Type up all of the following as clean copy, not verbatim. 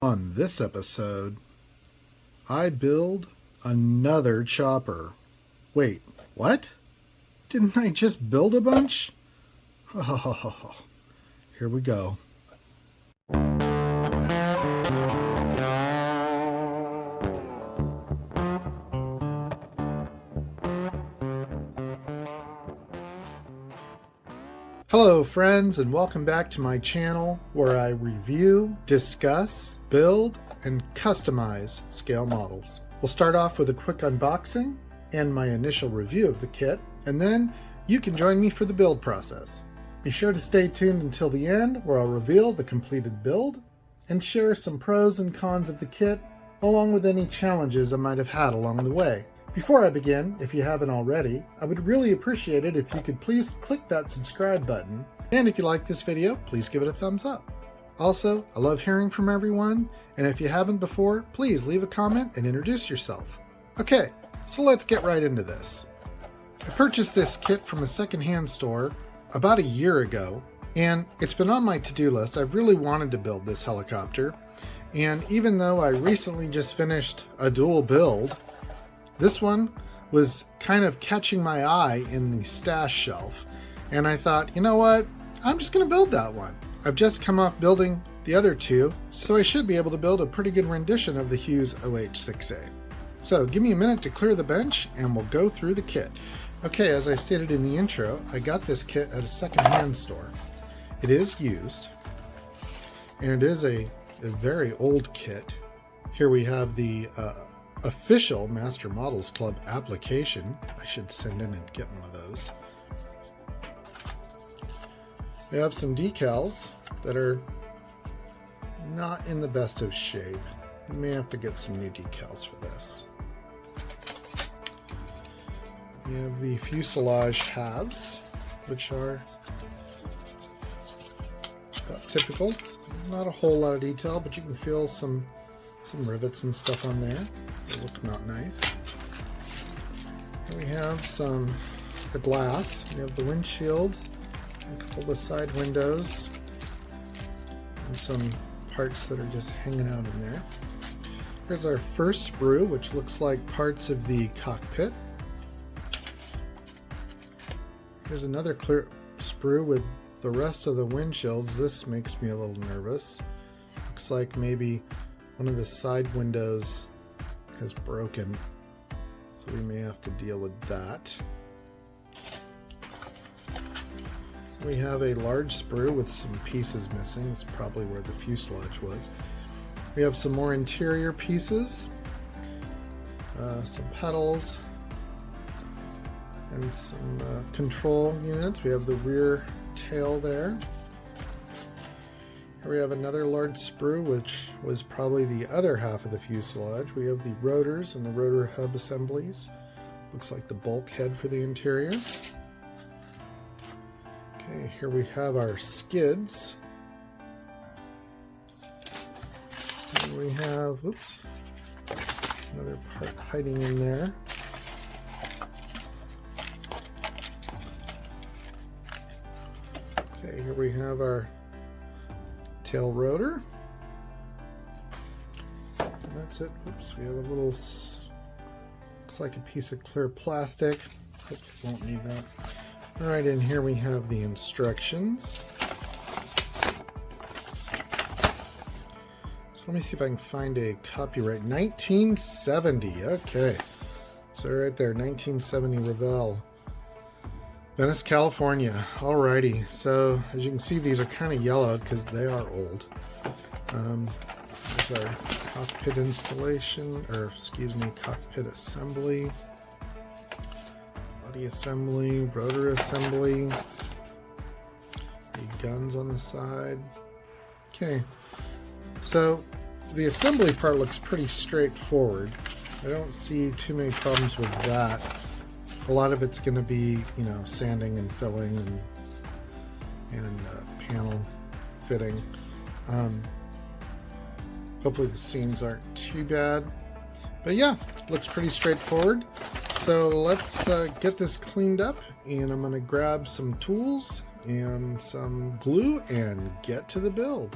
On this episode, I build another chopper. Wait, what? Didn't I just build a bunch? Here we go. Hello friends, and welcome back to my channel where I review, discuss, build, and customize scale models. We'll start off with a quick unboxing and my initial review of the kit, and then you can join me for the build process. Be sure to stay tuned until the end where I'll reveal the completed build and share some pros and cons of the kit along with any challenges I might have had along the way. Before I begin, if you haven't already, I would really appreciate it if you could please click that subscribe button, and if you like this video, please give it a thumbs up. Also, I love hearing from everyone, and if you haven't before, please leave a comment and introduce yourself. Okay, so let's get right into this. I purchased this kit from a secondhand store about a year ago, and it's been on my to-do list. I've really wanted to build this helicopter, and even though I recently just finished a dual build, this one was kind of catching my eye in the stash shelf, and I thought, you know what, I'm just going to build that one. I've just come off building the other two, so I should be able to build a pretty good rendition of the HUGHES OH-6A. So give me a minute to clear the bench and we'll go through the kit. Okay, as I stated in the intro, I got this kit at a secondhand store. It is used, and it is a very old kit. Here we have the official Master Models Club application. I should send in and get one of those. We have some decals that are not in the best of shape. We may have to get some new decals for this. We have the fuselage halves, which are about typical. Not a whole lot of detail, but you can feel some rivets and stuff on there. They look not nice. And we have the glass. We have the windshield, a couple of the side windows, and some parts that are just hanging out in there. Here's our first sprue, which looks like parts of the cockpit. Here's another clear sprue with the rest of the windshields. This makes me a little nervous. Looks like maybe one of the side windows has broken, so we may have to deal with that. We have a large sprue with some pieces missing. It's probably where the fuselage was. We have some more interior pieces, some pedals, and some control units. We have the rear tail there. Here we have another large sprue, which was probably the other half of the fuselage. We have the rotors and the rotor hub assemblies. Looks like the bulkhead for the interior. Okay, here we have our skids. And we have, oops, another part hiding in there. Okay, here we have our tail rotor, and that's it. Oops, we have a little, looks like a piece of clear plastic. Hopefully won't need that. All right, and here we have the instructions. So let me see if I can find a copyright. 1970. Okay, so right there, 1970 Revell, Venice, California. Alrighty, so as you can see, these are kind of yellowed because they are old. There's our cockpit installation, or excuse me, cockpit assembly, body assembly, rotor assembly, the guns on the side. Okay, so the assembly part looks pretty straightforward. I don't see too many problems with that. A lot of it's going to be, you know, sanding and filling and panel fitting. Hopefully the seams aren't too bad. But yeah, looks pretty straightforward. So let's get this cleaned up, and I'm going to grab some tools and some glue and get to the build.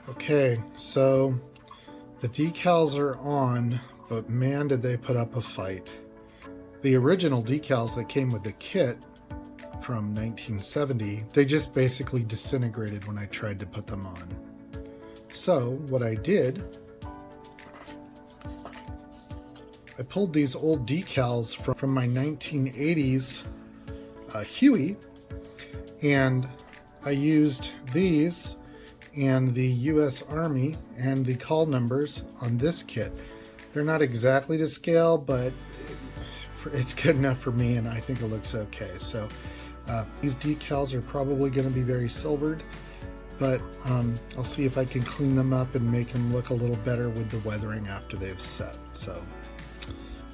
Okay, so the decals are on, but man did they put up a fight. The original decals that came with the kit from 1970, they just basically disintegrated when I tried to put them on. So what I did, I pulled these old decals from my 1980s Huey, and I used these and the US Army and the call numbers on this kit. They're not exactly to scale, but it's good enough for me, and I think it looks okay. So these decals are probably going to be very silvered, but I'll see if I can clean them up and make them look a little better with the weathering after they've set. So,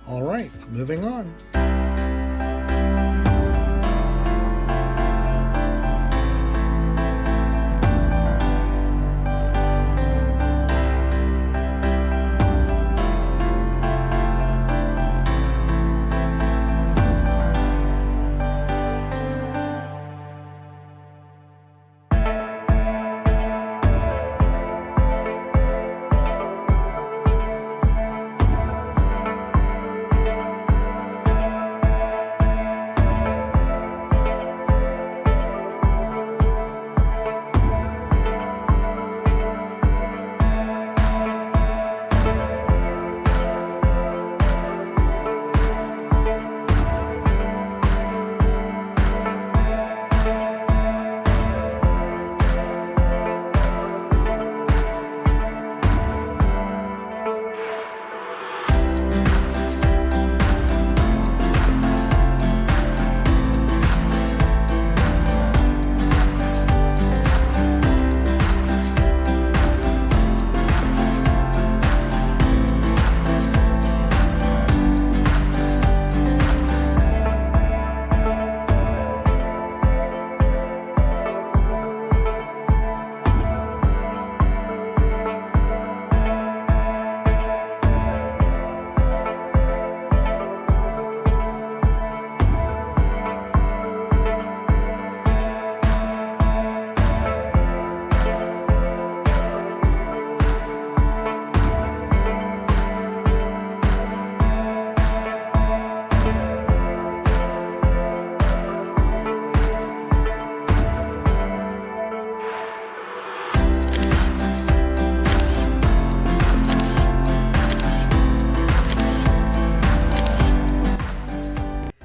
all right, moving on.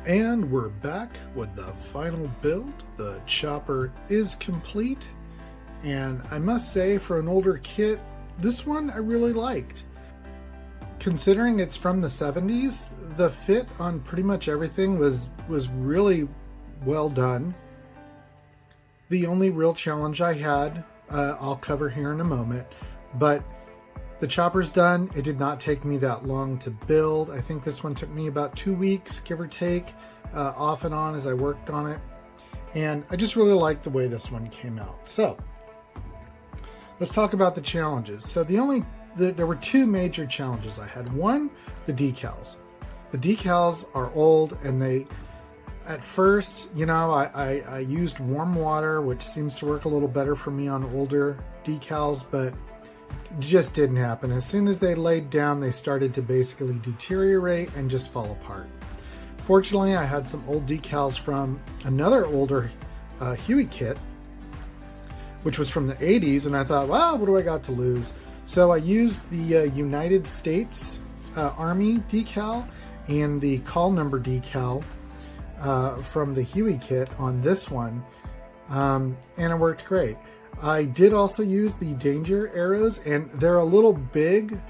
And we're back with the final build. The chopper is complete, and I must say, for an older kit, this one I really liked. Considering it's from the 70s, the fit on pretty much everything was really well done. The only real challenge I had, I'll cover here in a moment, but the chopper's done. It did not take me that long to build. I think this one took me about 2 weeks, give or take, off and on as I worked on it. And I just really liked the way this one came out. So let's talk about the challenges. So there were two major challenges I had. One, the decals. The decals are old, and they, at first, you know, I used warm water, which seems to work a little better for me on older decals, but just didn't happen. As soon as they laid down, they started to basically deteriorate and just fall apart. Fortunately, I had some old decals from another older Huey kit, which was from the 80s, and I thought, wow, what do I got to lose? So I used the United States Army decal and the call number decal from the Huey kit on this one, and it worked great. I did also use the danger arrows, and they're a little big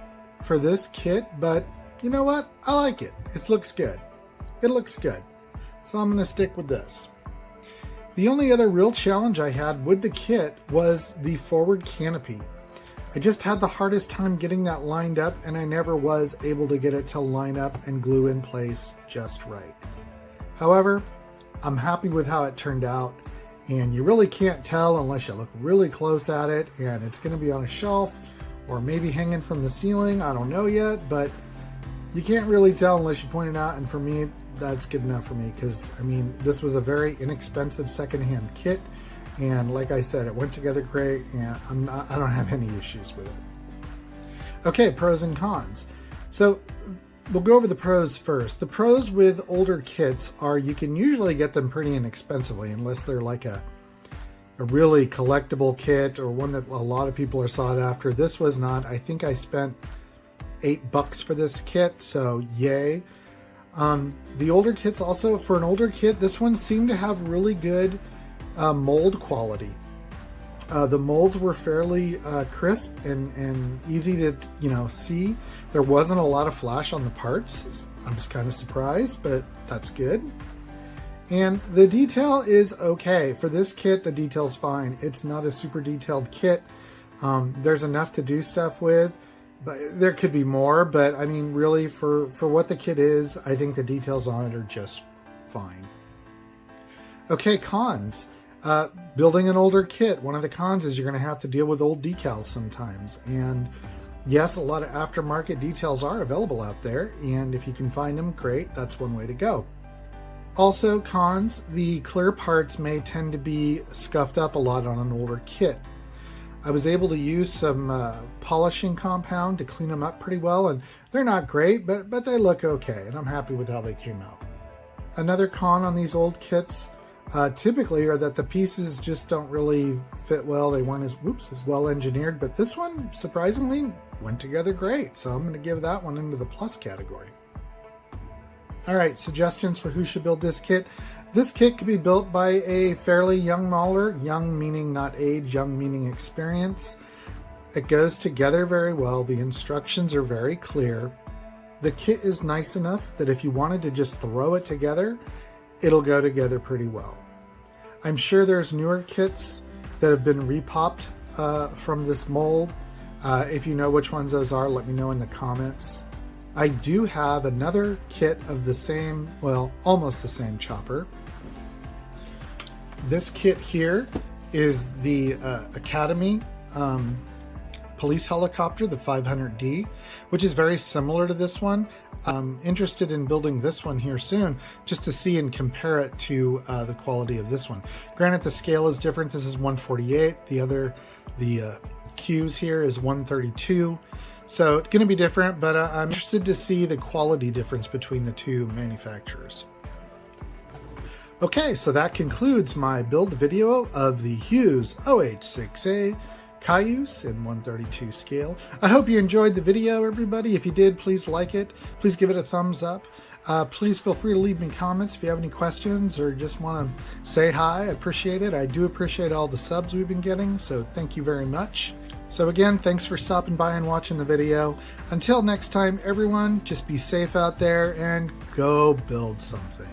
for this kit, but you know what? I like it. It looks good. It looks good. So I'm going to stick with this. The only other real challenge I had with the kit was the forward canopy. I just had the hardest time getting that lined up, and I never was able to get it to line up and glue in place just right. However, I'm happy with how it turned out. And you really can't tell unless you look really close at it, and it's going to be on a shelf or maybe hanging from the ceiling. I don't know yet, but you can't really tell unless you point it out. And for me, that's good enough for me, because I mean, this was a very inexpensive secondhand kit, And like I said, it went together great, and I don't have any issues with it. Okay, pros and cons. So we'll go over the pros first. The pros with older kits are you can usually get them pretty inexpensively, unless they're like a really collectible kit or one that a lot of people are sought after. This was not. I think I spent $8 for this kit, so yay. The older kits also, for an older kit, this one seemed to have really good mold quality. The molds were fairly crisp and easy to see. There wasn't a lot of flash on the parts. I'm just kind of surprised, but that's good. And the detail is okay. For this kit, the detail's fine. It's not a super detailed kit. There's enough to do stuff with, but there could be more. But I mean, really, for what the kit is, I think the details on it are just fine. Okay, cons. Building an older kit. One of the cons is you're going to have to deal with old decals sometimes. And yes, a lot of aftermarket details are available out there. And if you can find them, great. That's one way to go. Also, cons, the clear parts may tend to be scuffed up a lot on an older kit. I was able to use some polishing compound to clean them up pretty well, and they're not great, but they look okay, and I'm happy with how they came out. Another con on these old kits typically are that the pieces just don't really fit well. They weren't as well engineered, but this one surprisingly went together great, so I'm going to give that one into the plus category. All right, suggestions for who should build this kit. This kit could be built by a fairly young mauler, young meaning not age, young meaning experience. It goes together very well. The instructions are very clear. The kit is nice enough that if you wanted to just throw it together, it'll go together pretty well. I'm sure there's newer kits that have been repopped from this mold. If you know which ones those are, let me know in the comments. I do have another kit of the same, well, almost the same chopper. This kit here is the Academy police helicopter, the 500D, which is very similar to this one. I'm interested in building this one here soon, just to see and compare it to the quality of this one. Granted, the scale is different. This is 148. The HUGHES here is 132. So it's going to be different, but I'm interested to see the quality difference between the two manufacturers. Okay, so that concludes my build video of the HUGHES OH-6A Cayuse in 132 scale. I hope you enjoyed the video, everybody. If you did, please like it. Please give it a thumbs up. Please feel free to leave me comments if you have any questions or just want to say hi. I appreciate it. I do appreciate all the subs we've been getting, so thank you very much. So again, thanks for stopping by and watching the video. Until next time, everyone, just be safe out there and go build something.